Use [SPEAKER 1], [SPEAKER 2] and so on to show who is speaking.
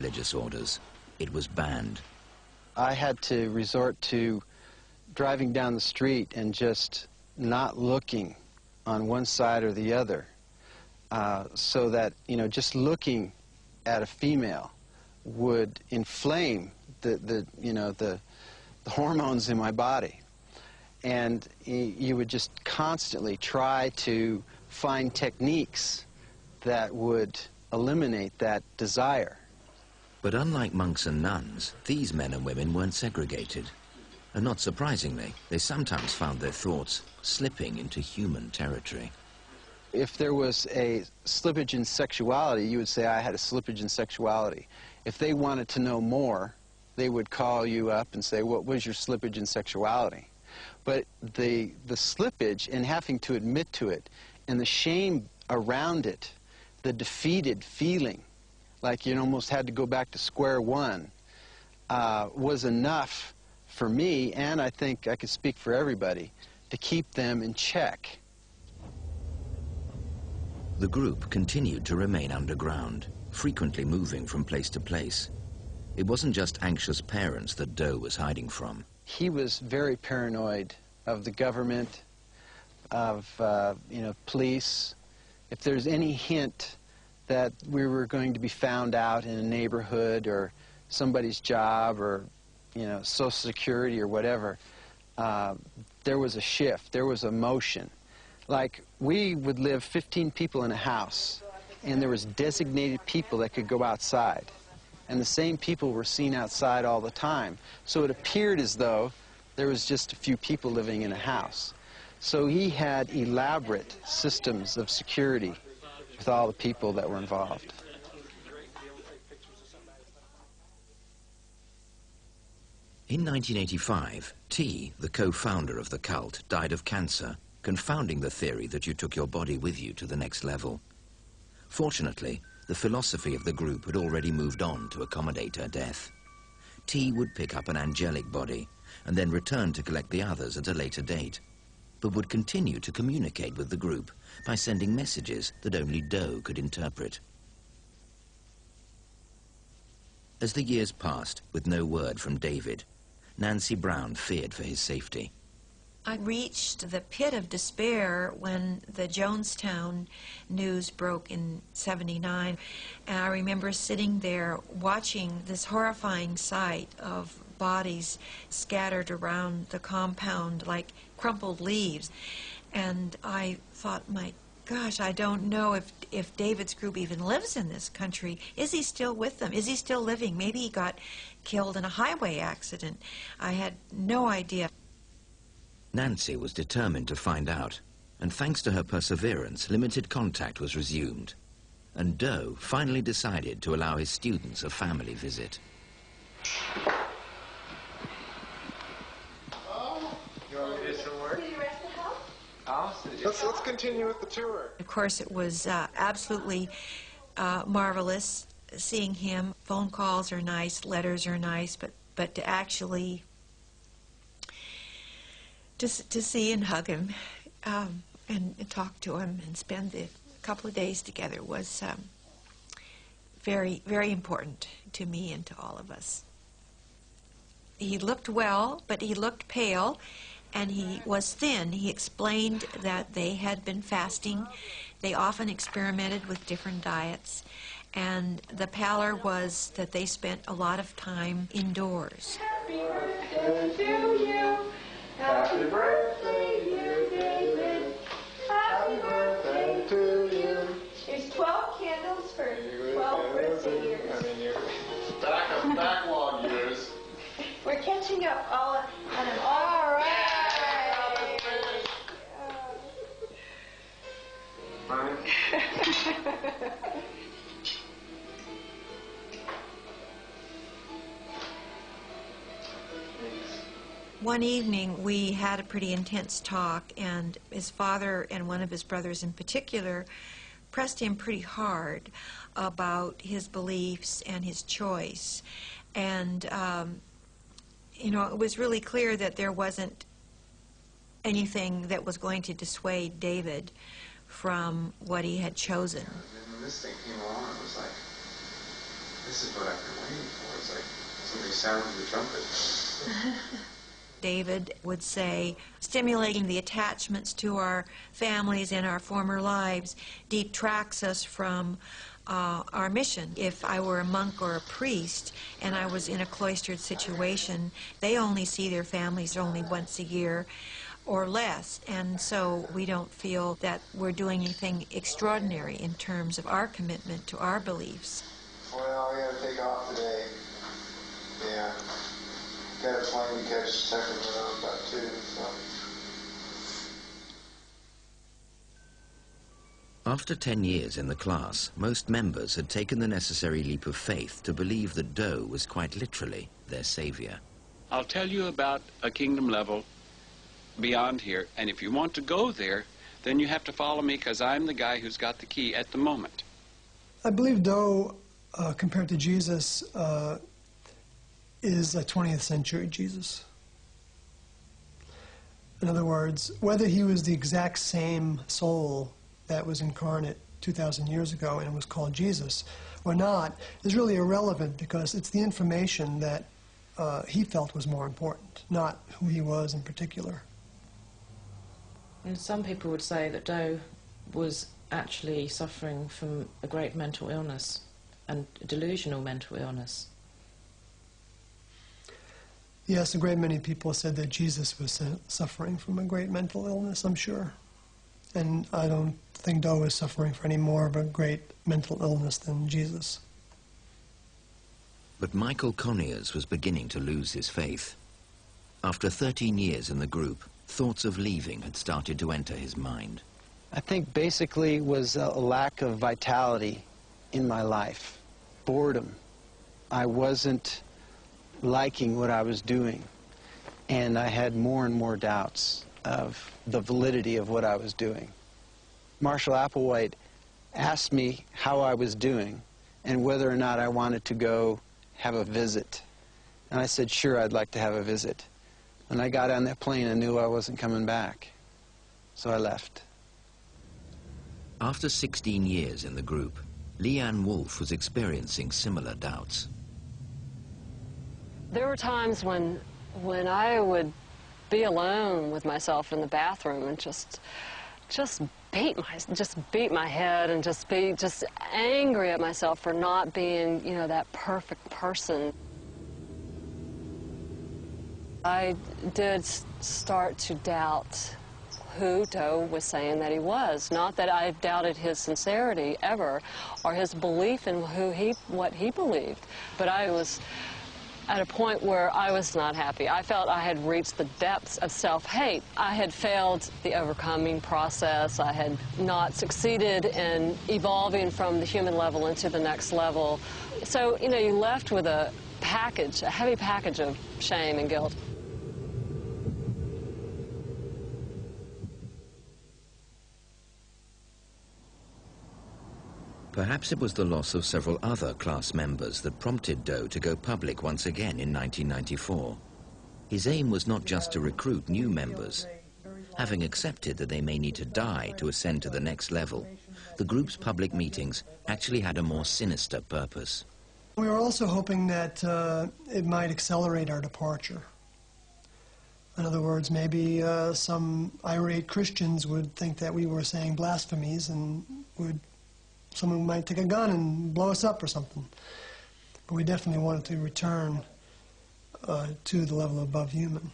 [SPEAKER 1] religious orders. It was banned.
[SPEAKER 2] I had to resort to driving down the street and just not looking on one side or the other, so that, just looking at a female would inflame the hormones in my body. And you would just constantly try to find techniques that would eliminate that desire.
[SPEAKER 1] But unlike monks and nuns, these men and women weren't segregated. And not surprisingly, they sometimes found their thoughts slipping into human territory.
[SPEAKER 2] If there was a slippage in sexuality, you would say, I had a slippage in sexuality. If they wanted to know more, they would call you up and say, what was your slippage in sexuality? But the slippage and having to admit to it and the shame around it, the defeated feeling, like you almost had to go back to square one, was enough for me, and I think I could speak for everybody, to keep them in check.
[SPEAKER 1] The group continued to remain underground, frequently moving from place to place. It wasn't just anxious parents that Doe was hiding from.
[SPEAKER 2] He was very paranoid of the government, of police. If there's any hint that we were going to be found out in a neighborhood or somebody's job or Social Security or whatever, there was a shift, there was a motion. Like, we would live 15 people in a house, and there was designated people that could go outside. And the same people were seen outside all the time. So it appeared as though there was just a few people living in a house. So he had elaborate systems of security with all the people that were involved.
[SPEAKER 1] In 1985, T, the co-founder of the cult, died of cancer, confounding the theory that you took your body with you to the next level. Fortunately, the philosophy of the group had already moved on to accommodate her death. T would pick up an angelic body and then return to collect the others at a later date, but would continue to communicate with the group by sending messages that only Doe could interpret. As the years passed with no word from David, Nancy Brown feared for his safety.
[SPEAKER 3] I reached the pit of despair when the Jonestown news broke in '79, and I remember sitting there watching this horrifying sight of bodies scattered around the compound like crumpled leaves. And I thought, my gosh, I don't know if David's group even lives in this country. Is he still with them? Is he still living? Maybe he got killed in a highway accident. I had no idea.
[SPEAKER 1] Nancy was determined to find out, and thanks to her perseverance, limited contact was resumed. And Doe finally decided to allow his students a family visit.
[SPEAKER 4] You want me to do some work?
[SPEAKER 5] Do you rest the house?
[SPEAKER 4] Let's continue with the tour.
[SPEAKER 3] Of course, it was absolutely marvelous seeing him. Phone calls are nice, letters are nice, but to actually to see and hug him and talk to him and spend a couple of days together was very, very important to me and to all of us. He looked well, but he looked pale, and he was thin. He explained that they had been fasting. They often experimented with different diets, and the pallor was that they spent a lot of time indoors.
[SPEAKER 5] Happy birthday to you. Happy birthday, dear David. Happy birthday to you. There's 12 candles for 12 birthday years.
[SPEAKER 4] I mean, you're backlog years.
[SPEAKER 5] We're catching up all on an all right.
[SPEAKER 3] One evening, we had a pretty intense talk, and his father and one of his brothers in particular pressed him pretty hard about his beliefs and his choice. And, you know, it was really clear that there wasn't anything that was going to dissuade David from what he had chosen.
[SPEAKER 4] And when this thing came along, it was like, This is what I've been waiting for. It's like somebody sounding the trumpet.
[SPEAKER 3] David would say, stimulating the attachments to our families and our former lives detracts us from our mission. If I were a monk or a priest and I was in a cloistered situation, they only see their families only once a year or less, and so we don't feel that we're doing anything extraordinary in terms of our commitment to our beliefs.
[SPEAKER 4] Well, I gotta take off today. Yeah. Got a plane to catch Sacramento about 2, so.
[SPEAKER 1] After 10 years in the class, most members had taken the necessary leap of faith to believe that Doe was quite literally their savior.
[SPEAKER 6] I'll tell you about a kingdom level beyond here, and if you want to go there, then you have to follow me, because I'm the guy who's got the key at the moment.
[SPEAKER 7] I believe Doe, compared to Jesus, is a 20th century Jesus. In other words, whether he was the exact same soul that was incarnate 2,000 years ago and was called Jesus or not is really irrelevant, because it's the information that he felt was more important, not who he was in particular.
[SPEAKER 8] And some people would say that Doe was actually suffering from a great mental illness, and delusional mental illness.
[SPEAKER 7] Yes, a great many people said that Jesus was suffering from a great mental illness, I'm sure. And I don't think Doe is suffering from any more of a great mental illness than Jesus.
[SPEAKER 1] But Michael Conyers was beginning to lose his faith. After 13 years in the group, thoughts of leaving had started to enter his mind.
[SPEAKER 2] I think basically was a lack of vitality in my life, boredom. I wasn't liking what I was doing, and I had more and more doubts of the validity of what I was doing. Marshall Applewhite asked me how I was doing and whether or not I wanted to go have a visit. And I said, sure, I'd like to have a visit. When I got on that plane, I knew I wasn't coming back, so I left.
[SPEAKER 1] After 16 years in the group, Leanne Wolf was experiencing similar doubts.
[SPEAKER 9] There were times when I would be alone with myself in the bathroom and just beat my head and just be angry at myself for not being, you know, that perfect person. I did start to doubt who Doe was saying that he was. Not that I doubted his sincerity ever, or his belief in what he believed, but I was at a point where I was not happy. I felt I had reached the depths of self-hate. I had failed the overcoming process. I had not succeeded in evolving from the human level into the next level. So, you know, you're left with a heavy package of shame and guilt.
[SPEAKER 1] Perhaps it was the loss of several other class members that prompted Doe to go public once again in 1994. His aim was not just to recruit new members. Having accepted that they may need to die to ascend to the next level, the group's public meetings actually had a more sinister purpose.
[SPEAKER 7] We were also hoping that it might accelerate our departure. In other words, maybe some irate Christians would think that we were saying blasphemies, and someone might take a gun and blow us up or something. But we definitely wanted to return to the level above human.